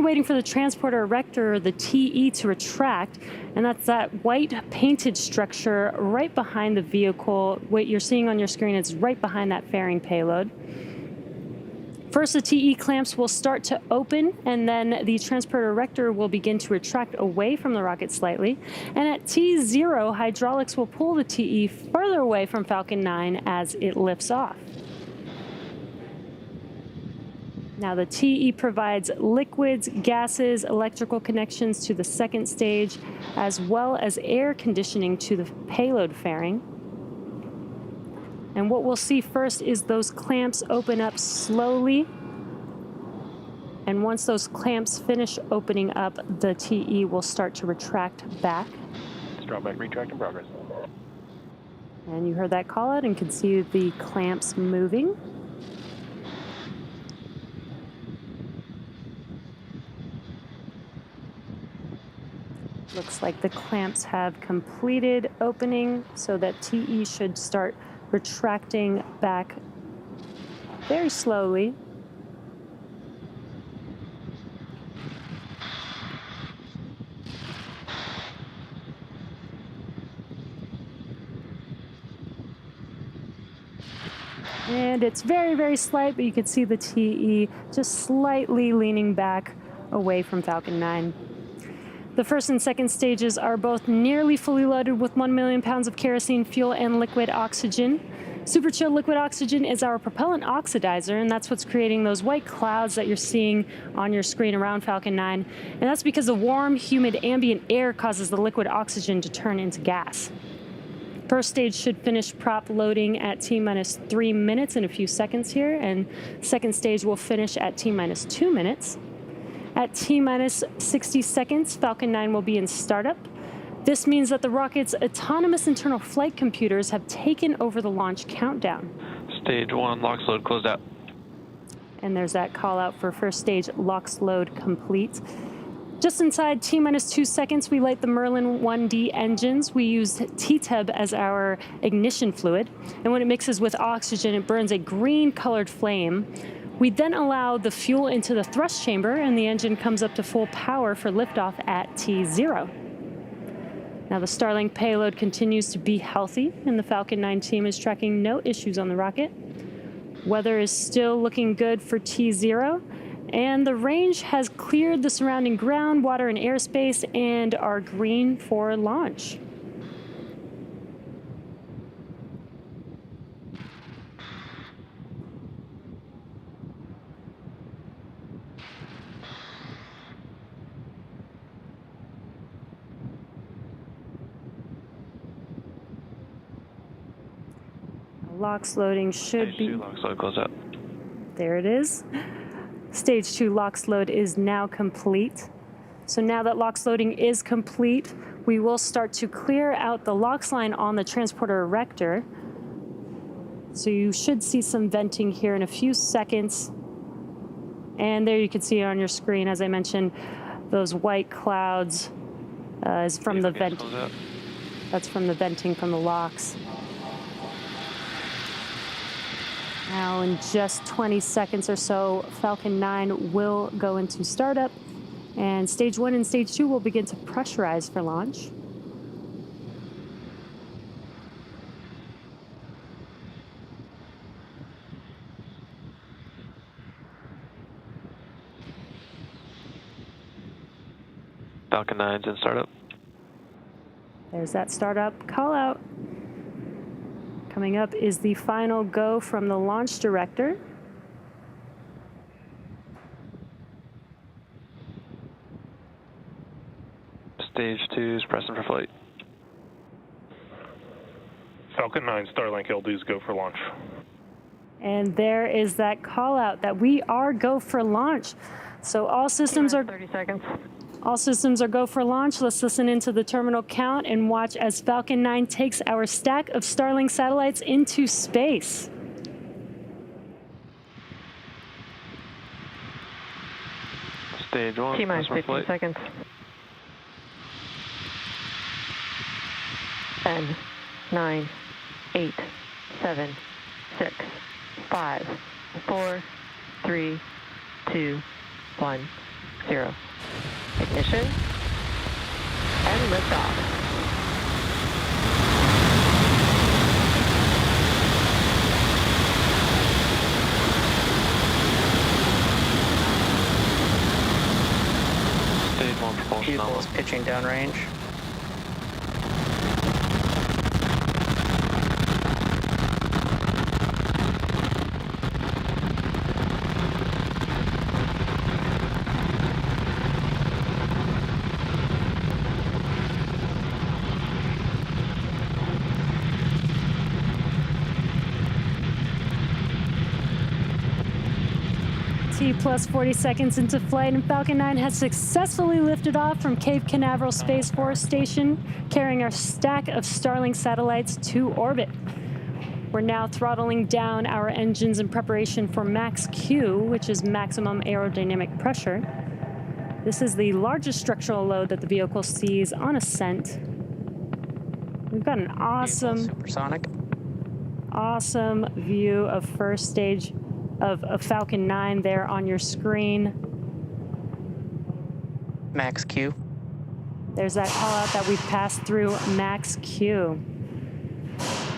waiting for the transporter erector, or the TE, to retract, and that's that white painted structure right behind the vehicle. What you're seeing on your screen is right behind that fairing payload. First, the TE clamps will start to open, and then the transporter erector will begin to retract away from the rocket slightly. And at T0, hydraulics will pull the TE further away from Falcon 9 as it lifts off. Now, the TE provides liquids, gases, electrical connections to the second stage, as well as air conditioning to the payload fairing. And what we'll see first is those clamps open up slowly. And once those clamps finish opening up, the TE will start to retract back. Drop back, retract in progress. And you heard that call out and can see the clamps moving. Looks like the clamps have completed opening, so that TE should start retracting back very slowly. And it's very, very slight, but you can see the TE just slightly leaning back away from Falcon 9. The first and second stages are both nearly fully loaded with 1 million pounds of kerosene fuel and liquid oxygen. Super chilled liquid oxygen is our propellant oxidizer, and that's what's creating those white clouds that you're seeing on your screen around Falcon 9. And that's because the warm, humid ambient air causes the liquid oxygen to turn into gas. First stage should finish prop loading at T-minus 3 minutes in a few seconds here, and second stage will finish at T-minus 2 minutes. At T-minus 60 seconds, Falcon 9 will be in startup. This means that the rocket's autonomous internal flight computers have taken over the launch countdown. Stage 1, LOX load closed out. And there's that call out for first stage LOX load complete. Just inside T-minus 2 seconds, we light the Merlin 1D engines. We use T-tub as our ignition fluid. And when it mixes with oxygen, it burns a green-colored flame. We then allow the fuel into the thrust chamber, and the engine comes up to full power for liftoff at T0. Now, the Starlink payload continues to be healthy, and the Falcon 9 team is tracking no issues on the rocket. Weather is still looking good for T0, and the range has cleared the surrounding ground, water, and airspace, and are green for launch. LOX loading should Stage 2, LOX load closed out. There it is. Stage 2 LOX load is now complete. So now that LOX loading is complete, we will start to clear out the LOX line on the transporter erector. So you should see some venting here in a few seconds. And there you can see on your screen, as I mentioned, those white clouds is from the vent. That's from the venting from the LOX. Now, in just 20 seconds or so, Falcon 9 will go into startup, and Stage 1 and Stage 2 will begin to pressurize for launch. Falcon 9's in startup. There's that startup call out. Coming up is the final go from the launch director. Stage 2 is pressing for flight. Falcon 9 Starlink LDs go for launch. And there is that call out that we are go for launch. So all systems are 30 seconds. All systems are go for launch. Let's listen into the terminal count and watch as Falcon 9 takes our stack of Starlink satellites into space. Stage 1, T-minus 15 seconds. 10, 9, 8, 7, 6, 5, 4, 3, 2, 1. 0. Ignition and liftoff. Stage 1 propulsion Vehicle nominal. is pitching downrange. T plus 40 seconds into flight, and Falcon 9 has successfully lifted off from Cape Canaveral Space Force Station, carrying our stack of Starlink satellites to orbit. We're now throttling down our engines in preparation for max Q, which is maximum aerodynamic pressure. This is the largest structural load that the vehicle sees on ascent. We've got an awesome, Supersonic. awesome view of first stage of Falcon 9 there on your screen. Max Q. There's that call out that we've passed through max Q.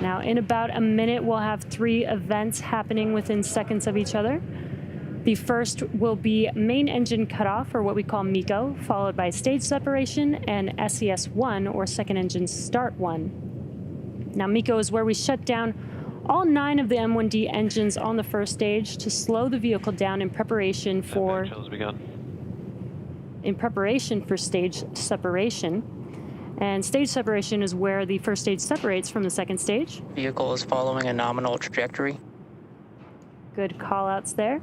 Now, in about a minute, we'll have 3 events happening within seconds of each other. The first will be main engine cutoff, or what we call MECO, followed by stage separation and SES1, or second engine start 1. Now, MECO is where we shut down all 9 of the M1D engines on the first stage to slow the vehicle down in preparation for stage separation. And stage separation is where the first stage separates from the second stage. Vehicle is following a nominal trajectory. Good call-outs there.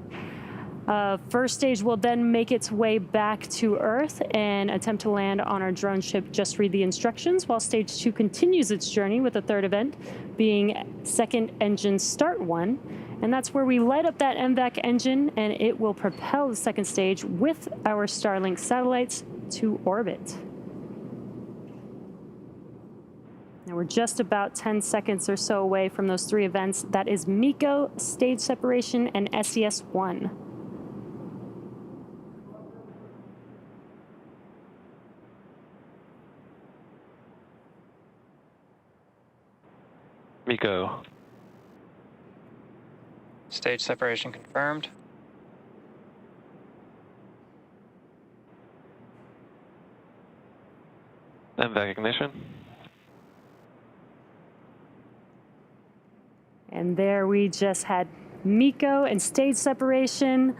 First stage will then make its way back to Earth and attempt to land on our drone ship, Just Read the Instructions, while stage 2 continues its journey with the third event being second engine start 1. And that's where we light up that MVAC engine, and it will propel the second stage with our Starlink satellites to orbit. Now we're just about 10 seconds or so away from those 3 events. That is MECO, stage separation, and SES1. MECO. Stage separation confirmed. MVAC ignition. And there we just had MECO and stage separation.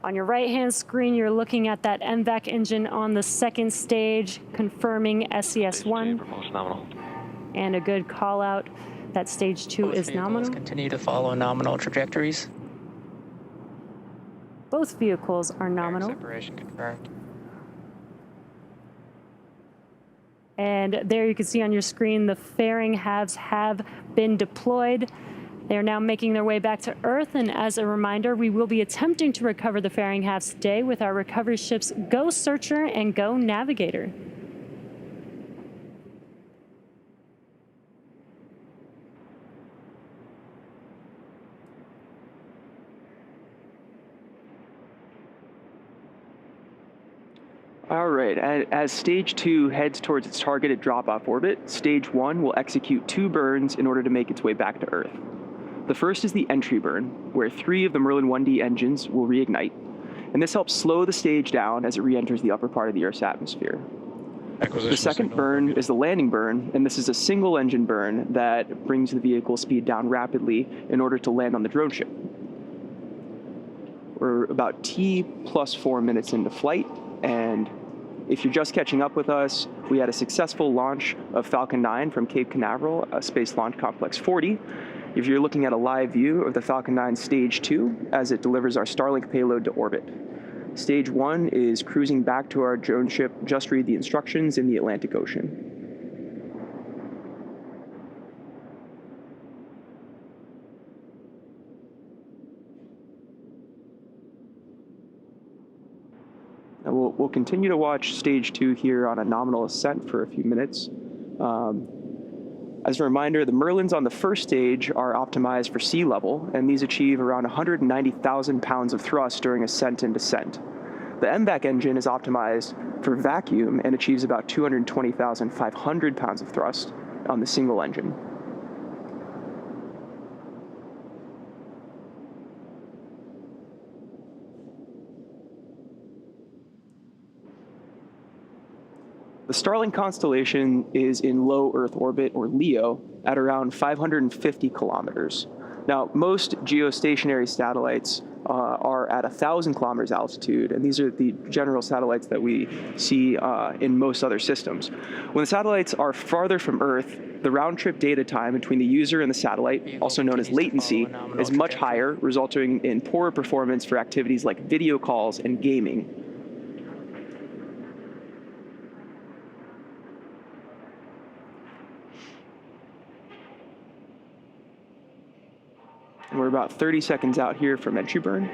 On your right-hand screen, you're looking at that MVAC engine on the second stage, confirming SES1. Propulsion nominal. And a good call out that stage 2 Both is vehicles nominal. continue to follow nominal trajectories. Both vehicles are nominal. Separation confirmed. And there you can see on your screen the fairing halves have been deployed. They are now making their way back to Earth, and as a reminder, we will be attempting to recover the fairing halves today with our recovery ships Go Searcher and Go Navigator. All right, as stage 2 heads towards its targeted drop-off orbit, stage 1 will execute 2 burns in order to make its way back to Earth. The first is the entry burn, where 3 of the Merlin 1D engines will reignite, and this helps slow the stage down as it re-enters the upper part of the Earth's atmosphere. The second burn is the landing burn, and this is a single engine burn that brings the vehicle speed down rapidly in order to land on the drone ship. We're about T plus 4 minutes into flight, and if you're just catching up with us, we had a successful launch of Falcon 9 from Cape Canaveral, Space Launch Complex 40. If you're looking at a live view of the Falcon 9 Stage 2 as it delivers our Starlink payload to orbit. Stage 1 is cruising back to our drone ship, Just Read the Instructions, in the Atlantic Ocean. Now we'll continue to watch Stage 2 here on a nominal ascent for a few minutes. As a reminder, the Merlins on the first stage are optimized for sea level, and these achieve around 190,000 pounds of thrust during ascent and descent. The MVAC engine is optimized for vacuum and achieves about 220,500 pounds of thrust on the single engine. The Starlink constellation is in low Earth orbit, or LEO, at around 550 kilometers. Now, most geostationary satellites are at 1,000 kilometers altitude, and these are the general satellites that we see in most other systems. When the satellites are farther from Earth, the round-trip data time between the user and the satellite, also known as latency, is much higher, resulting in poorer performance for activities like video calls and gaming. And we're about 30 seconds out here from entry burn.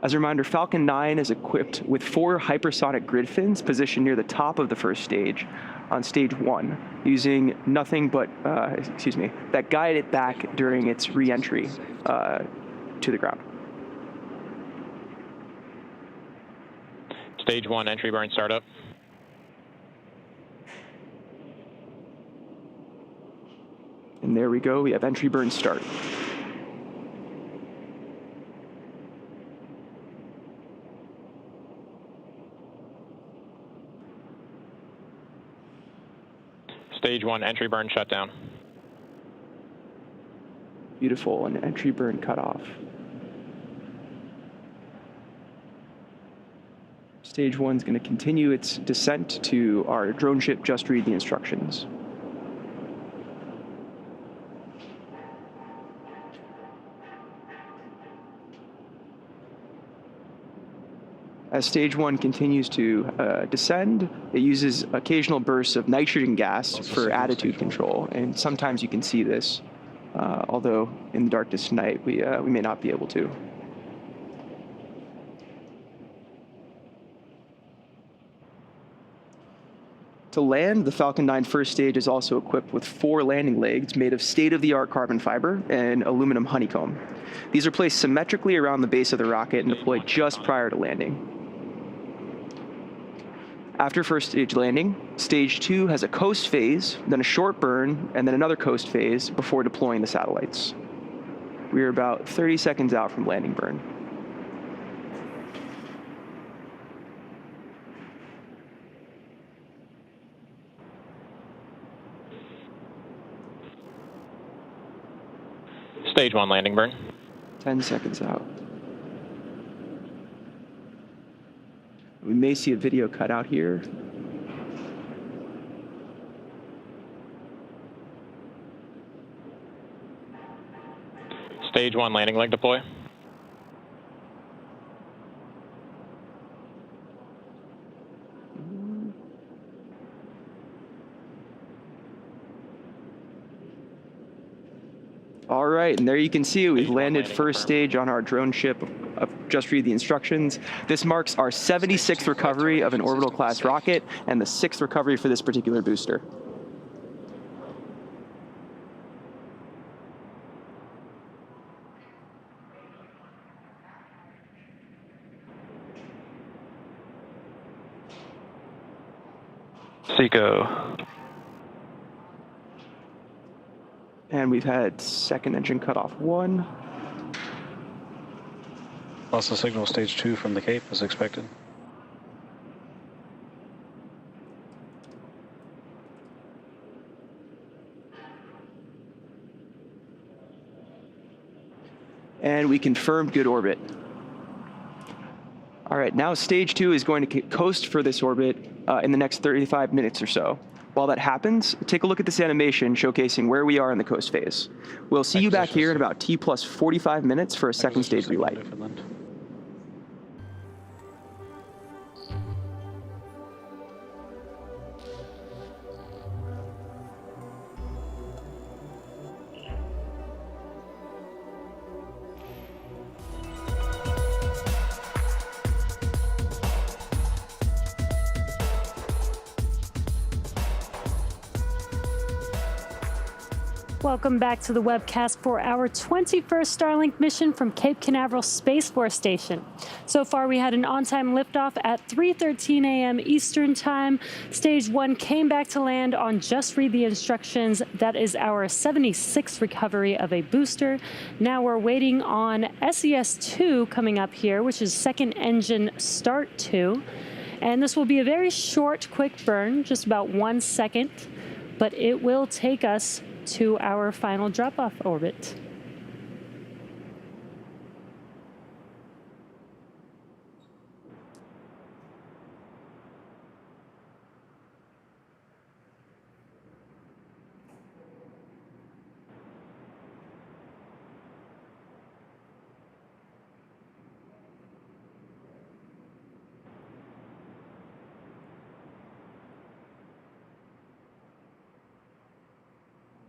As a reminder, Falcon 9 is equipped with 4 hypersonic grid fins positioned near the top of the first stage on stage 1, using nothing but, that guide it back during its re-entry to the ground. Stage 1 entry burn startup. And there we go, we have entry burn start. Stage 1 entry burn shutdown. Beautiful, and entry burn cutoff. Stage 1 is going to continue its descent to our drone ship. Just read the instructions. As stage 1 continues to descend, it uses occasional bursts of nitrogen gas for attitude control, and sometimes you can see this, although in the darkest night we may not be able to. To land, the Falcon 9 first stage is also equipped with 4 landing legs made of state-of-the-art carbon fiber and aluminum honeycomb. These are placed symmetrically around the base of the rocket and deployed just prior to landing. After first stage landing, stage 2 has a coast phase, then a short burn, and then another coast phase before deploying the satellites. We are about 30 seconds out from landing burn. Stage 1 landing burn. 10 seconds out. We may see a video cut out here. Stage 1 landing leg deploy. All right, and there you can see we've landed first stage on our drone ship. Just read the instructions. This marks our 76th recovery of an orbital class rocket and the 6th recovery for this particular booster. Seco. And we've had second engine cut off 1. Lost the signal stage 2 from the Cape as expected. And we confirmed good orbit. All right, now stage 2 is going to coast for this orbit in the next 35 minutes or so. While that happens, take a look at this animation showcasing where we are in the coast phase. We'll see you back here in about T plus 45 minutes for a second stage relight. Welcome back to the webcast for our 21st Starlink mission from Cape Canaveral Space Force Station. So far, we had an on-time liftoff at 3:13 a.m. Eastern Time. Stage 1 came back to land on Just Read the Instructions. That is our 76th recovery of a booster. Now we're waiting on SES-2 coming up here, which is second engine start 2. And this will be a very short, quick burn, just about 1 second, but it will take us to our final drop-off orbit.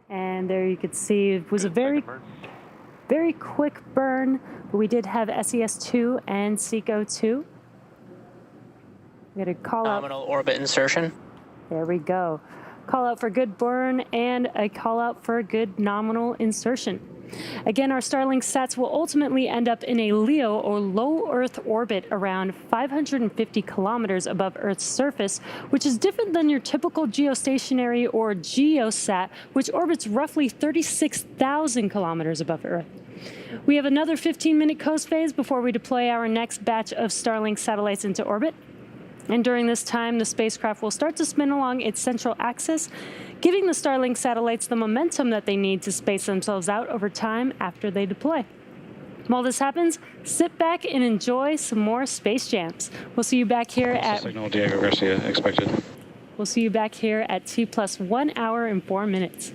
And there you could see it was a very quick burn, but we did have SES-2 and SECO-2. We got a call out. Nominal orbit insertion. There we go. Call out for good burn and a call out for a good nominal insertion. Again, our Starlink sats will ultimately end up in a LEO or low Earth orbit around 550 kilometers above Earth's surface, which is different than your typical geostationary or GeoSat, which orbits roughly 36,000 kilometers above Earth. We have another 15-minute coast phase before we deploy our next batch of Starlink satellites into orbit. And during this time, the spacecraft will start to spin along its central axis, giving the Starlink satellites the momentum that they need to space themselves out over time after they deploy. While this happens, sit back and enjoy some more space jams. We'll see you back here at Signal Diego Garcia expected. We'll see you back here at T+1 hour and 4 minutes.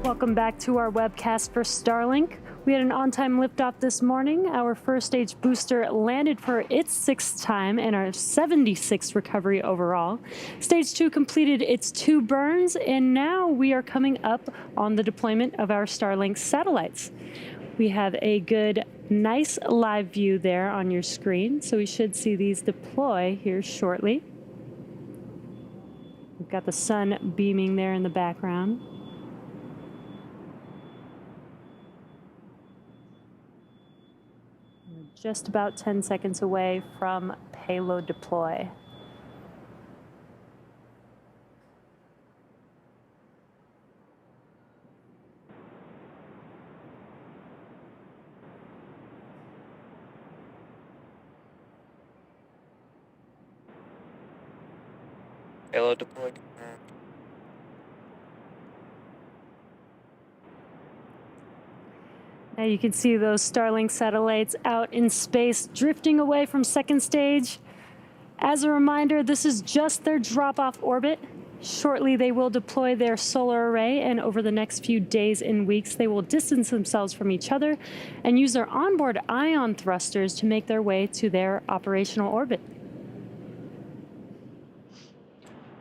Welcome back to our webcast for Starlink. We had an on-time liftoff this morning. Our first stage booster landed for its 6th time and our 76th recovery overall. Stage 2 completed its 2 burns, and now we are coming up on the deployment of our Starlink satellites. We have a good, nice live view there on your screen, so we should see these deploy here shortly. We've got the sun beaming there in the background. Just about 10 seconds away from payload deploy. Payload deployed. Now you can see those Starlink satellites out in space drifting away from second stage. As a reminder, this is just their drop-off orbit. Shortly, they will deploy their solar array, and over the next few days and weeks, they will distance themselves from each other and use their onboard ion thrusters to make their way to their operational orbit.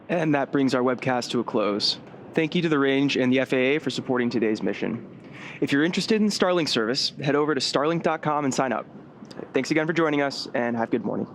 And that brings our webcast to a close. Thank you to the range and the FAA for supporting today's mission. If you're interested in Starlink service, head over to starlink.com and sign up. Thanks again for joining us, and have a good morning.